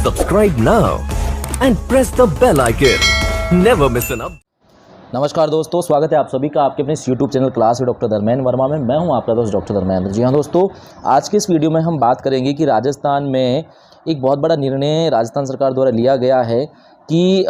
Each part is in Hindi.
Subscribe now and press the bell icon. Never miss an up. नमस्कार दोस्तों, स्वागत है आप सभी का आपके अपने YouTube channel class with doctor Dharmendra Verma में। मैं हूं आपका दोस्त डॉक्टर धर्मेंद्र। जी हां दोस्तों, आज के इस वीडियो में हम बात करेंगे कि राजस्थान में एक बहुत बड़ा निर्णय राजस्थान सरकार द्वारा लिया गया है कि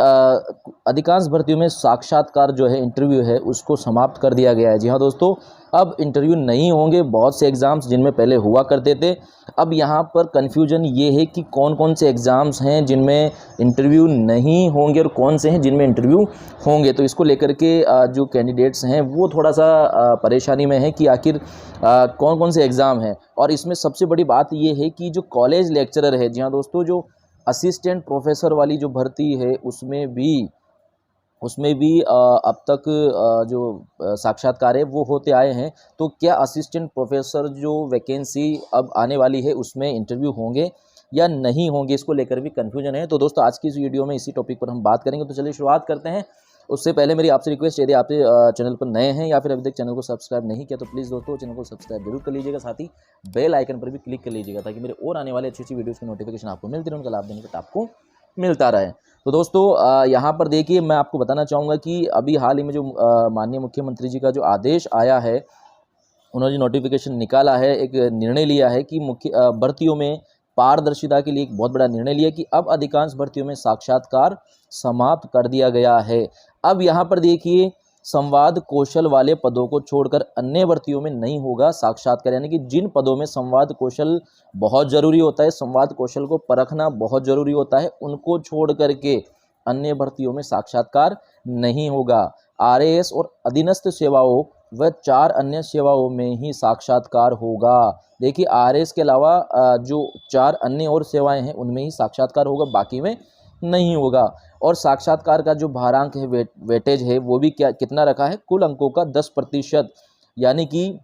अधिकांश भर्तियों में साक्षात्कार जो है, इंटरव्यू है, उसको समाप्त कर दिया गया है। जी हाँ दोस्तों, अब इंटरव्यू नहीं होंगे। बहुत से एग्ज़ाम्स जिनमें पहले हुआ करते थे, अब यहाँ पर कन्फ्यूजन ये है कि कौन कौन से एग्ज़ाम्स हैं जिनमें इंटरव्यू नहीं होंगे और कौन से हैं जिनमें इंटरव्यू होंगे। तो इसको लेकर के जो कैंडिडेट्स हैं वो थोड़ा सा परेशानी में है कि आखिर कौन कौन से एग्ज़ाम हैं। और इसमें सबसे बड़ी बात ये है कि जो कॉलेज लेक्चरर है, जी हाँ दोस्तों, जो असिस्टेंट प्रोफेसर वाली जो भर्ती है उसमें भी अब तक जो साक्षात्कार है वो होते आए हैं। तो क्या असिस्टेंट प्रोफेसर जो वैकेंसी अब आने वाली है उसमें इंटरव्यू होंगे या नहीं होंगे, इसको लेकर भी कन्फ्यूजन है। तो दोस्तों, आज की इस वीडियो में इसी टॉपिक पर हम बात करेंगे। तो चलिए शुरुआत करते हैं। उससे पहले मेरी आपसे रिक्वेस्ट, यदि आप चैनल पर नए हैं या फिर अभी तक चैनल को सब्सक्राइब नहीं किया तो प्लीज़ दोस्तों चैनल को सब्सक्राइब जरूर कर लीजिएगा। साथ ही बेल आइकन पर भी क्लिक कर लीजिएगा ताकि मेरे और आने वाले अच्छी अच्छी वीडियोज़ की नोटिफिकेशन आपको मिलती रहे, उनका लाभ देने का आपको मिलता रहे। तो दोस्तों, यहाँ पर देखिए, मैं आपको बताना चाहूँगा कि अभी हाल ही में जो माननीय मुख्यमंत्री जी का जो आदेश आया है, उन्होंने जो नोटिफिकेशन निकाला है, एक निर्णय लिया है कि भर्तियों में पारदर्शिता के लिए एक बहुत बड़ा निर्णय लिया कि अब अधिकांश भर्तियों में साक्षात्कार समाप्त कर दिया गया है। अब यहाँ पर देखिए, संवाद कौशल वाले पदों को छोड़कर अन्य भर्तियों में नहीं होगा साक्षात्कार। यानी कि जिन पदों में संवाद कौशल बहुत ज़रूरी होता है, संवाद कौशल को परखना बहुत ज़रूरी होता है, उनको छोड़ करके अन्य भर्तियों में साक्षात्कार नहीं होगा। आरएएस और अधीनस्थ सेवाओं व 4 अन्य सेवाओं में ही साक्षात्कार होगा। देखिए, आरएएस के अलावा जो 4 अन्य और सेवाएं हैं उनमें ही साक्षात्कार होगा, बाकी में नहीं होगा। और साक्षात्कार का जो भारांक है, वेटेज है, वो भी कितना रखा है, कुल अंकों का 10%। यानी कि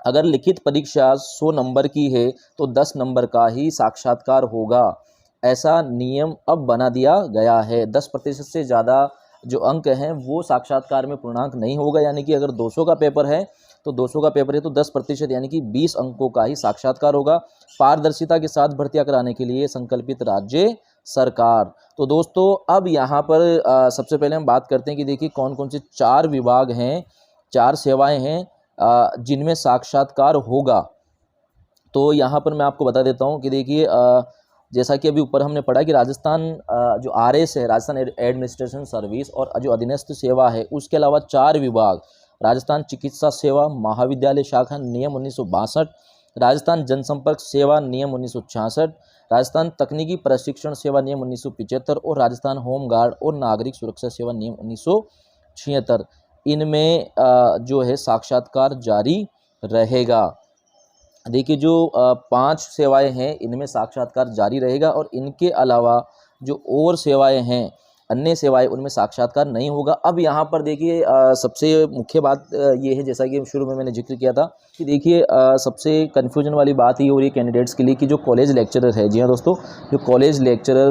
अगर लिखित परीक्षा 100 नंबर की है तो 10 नंबर का ही साक्षात्कार होगा। ऐसा नियम अब बना दिया गया है। 10% से ज़्यादा जो अंक हैं वो साक्षात्कार में पूर्णांक नहीं होगा। यानी कि अगर 200 का पेपर है तो 200 का पेपर है तो 10% यानी कि 20 अंकों का ही साक्षात्कार होगा। पारदर्शिता के साथ भर्तियां कराने के लिए संकल्पित राज्य सरकार। तो दोस्तों, अब यहाँ पर सबसे पहले हम बात करते हैं कि देखिए कौन कौन से 4 विभाग हैं, 4 सेवाएं हैं जिनमें साक्षात्कार होगा। तो यहाँ पर मैं आपको बता देता हूँ कि देखिए, जैसा कि अभी ऊपर हमने पढ़ा कि राजस्थान जो आरएस है, राजस्थान एडमिनिस्ट्रेशन सर्विस, और जो अधीनस्थ सेवा है, उसके अलावा 4 विभाग, राजस्थान चिकित्सा सेवा महाविद्यालय शाखा नियम 1962, राजस्थान जनसंपर्क सेवा नियम 1966, राजस्थान तकनीकी प्रशिक्षण सेवा नियम 1975 और राजस्थान होम गार्ड और नागरिक सुरक्षा सेवा नियम 1976, इनमें जो है साक्षात्कार जारी रहेगा। देखिए, जो 5 सेवाएं हैं इनमें साक्षात्कार जारी रहेगा और इनके अलावा जो और सेवाएं हैं, अन्य सेवाएं, उनमें साक्षात्कार नहीं होगा। अब यहाँ पर देखिए, सबसे मुख्य बात ये है, जैसा कि शुरू में मैंने जिक्र किया था कि देखिए, सबसे कन्फ्यूजन वाली बात ये हो रही है कैंडिडेट्स के लिए कि जो कॉलेज लेक्चरर है, जी हाँ दोस्तों, जो कॉलेज लेक्चरर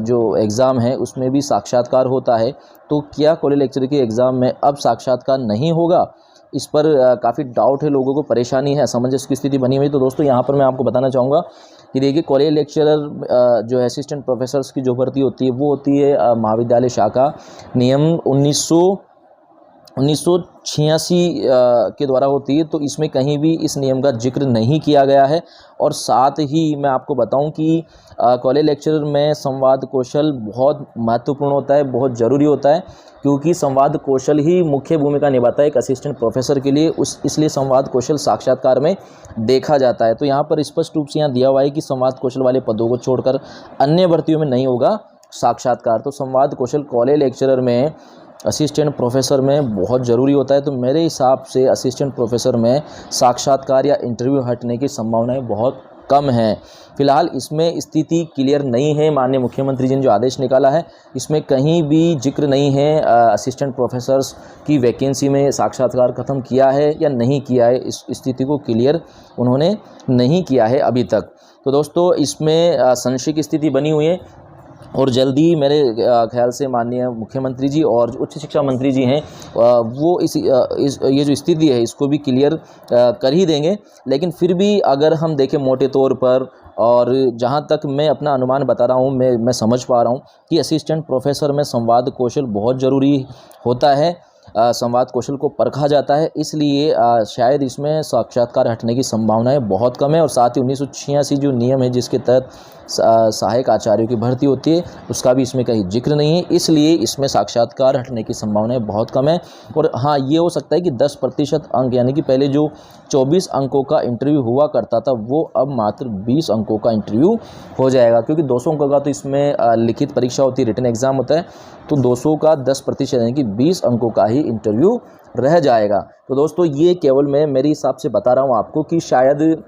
जो एग्ज़ाम है उसमें भी साक्षात्कार होता है। तो क्या कॉलेज लेक्चरर के एग्ज़ाम में अब साक्षात्कार नहीं होगा? इस पर काफ़ी डाउट है, लोगों को परेशानी है, असमंजस की स्थिति बनी हुई। तो दोस्तों, यहाँ पर मैं आपको बताना चाहूँगा कि देखिए, कॉलेज लेक्चरर जो असिस्टेंट प्रोफेसर्स की जो भर्ती होती है वो होती है महाविद्यालय शाखा नियम 1986 के द्वारा होती है। तो इसमें कहीं भी इस नियम का जिक्र नहीं किया गया है। और साथ ही मैं आपको बताऊं कि कॉलेज लेक्चरर में संवाद कौशल बहुत महत्वपूर्ण होता है, बहुत ज़रूरी होता है, क्योंकि संवाद कौशल ही मुख्य भूमिका निभाता है एक असिस्टेंट प्रोफेसर के लिए। इसलिए संवाद कौशल साक्षात्कार में देखा जाता है। तो यहाँ पर स्पष्ट रूप से यहाँ दिया हुआ है कि संवाद कौशल वाले पदों को छोड़कर अन्य भर्तियों में नहीं होगा साक्षात्कार। तो संवाद कौशल कॉलेज लेक्चरर में, असिस्टेंट प्रोफेसर में बहुत ज़रूरी होता है। तो मेरे हिसाब से असिस्टेंट प्रोफेसर में साक्षात्कार या इंटरव्यू हटने की संभावनाएं बहुत कम हैं। फिलहाल इसमें स्थिति क्लियर नहीं है। माननीय मुख्यमंत्री जी ने जो आदेश निकाला है इसमें कहीं भी जिक्र नहीं है असिस्टेंट प्रोफेसर्स की वैकेंसी में साक्षात्कार ख़त्म किया है या नहीं किया है, इस स्थिति को क्लियर उन्होंने नहीं किया है अभी तक। तो दोस्तों, इसमें संशय की स्थिति बनी हुई है और जल्दी मेरे ख्याल से माननीय मुख्यमंत्री जी और उच्च शिक्षा मंत्री जी हैं वो ये जो स्थिति है इसको भी क्लियर कर ही देंगे। लेकिन फिर भी अगर हम देखें मोटे तौर पर और जहाँ तक मैं अपना अनुमान बता रहा हूँ, मैं समझ पा रहा हूँ कि असिस्टेंट प्रोफेसर में संवाद कौशल बहुत ज़रूरी होता है। संवाद कौशल को परखा जाता है, इसलिए शायद इसमें साक्षात्कार हटने की संभावनाएं बहुत कम है। और साथ ही 1986 जो नियम है जिसके तहत सहायक आचार्यों की भर्ती होती है, उसका भी इसमें कहीं जिक्र नहीं है, इसलिए इसमें साक्षात्कार हटने की संभावनाएं बहुत कम है। और हाँ, ये हो सकता है कि 10% अंक, यानी कि पहले जो 24 अंकों का इंटरव्यू हुआ करता था वो अब मात्र 20 अंकों का इंटरव्यू हो जाएगा, क्योंकि 200 अंकों का तो इसमें लिखित परीक्षा होती है, रिटन एग्जाम होता है, तो 200 का 10% यानी कि 20 अंकों का ही इंटरव्यू रह जाएगा। तो दोस्तों, ये केवल मैं मेरे हिसाब से बता रहा हूँ आपको कि शायद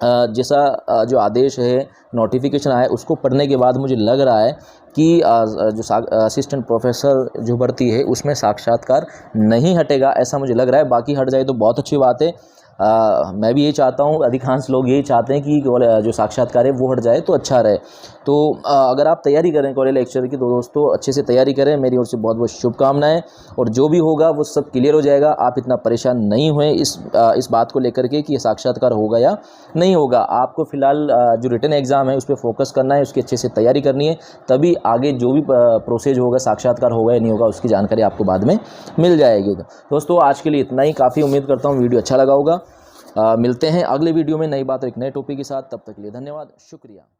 जैसा जो आदेश है, नोटिफिकेशन आया, उसको पढ़ने के बाद मुझे लग रहा है कि जो असिस्टेंट प्रोफेसर जो भर्ती है उसमें साक्षात्कार नहीं हटेगा, ऐसा मुझे लग रहा है। बाकी हट जाए तो बहुत अच्छी बात है। मैं भी यही चाहता हूँ, अधिकांश लोग यही चाहते हैं कि जो साक्षात्कार है वो हट जाए तो अच्छा रहे। तो अगर आप तैयारी करें कॉलेज लेक्चर की तो दोस्तों अच्छे से तैयारी करें, मेरी ओर से बहुत बहुत शुभकामनाएं। और जो भी होगा वो सब क्लियर हो जाएगा, आप इतना परेशान नहीं हुए इस बात को लेकर के कि साक्षात्कार होगा या नहीं होगा। आपको फ़िलहाल जो रिटन एग्ज़ाम है उस पर फोकस करना है, उसकी अच्छे से तैयारी करनी है, तभी आगे जो भी प्रोसेस होगा, साक्षात्कार होगा या नहीं होगा, उसकी जानकारी आपको बाद में मिल जाएगी। दोस्तों, आज के लिए इतना ही काफ़ी। उम्मीद करता हूँ वीडियो अच्छा लगा होगा। मिलते हैं अगले वीडियो में नई बात और एक नए टॉपिक के साथ। तब तक के लिए धन्यवाद, शुक्रिया।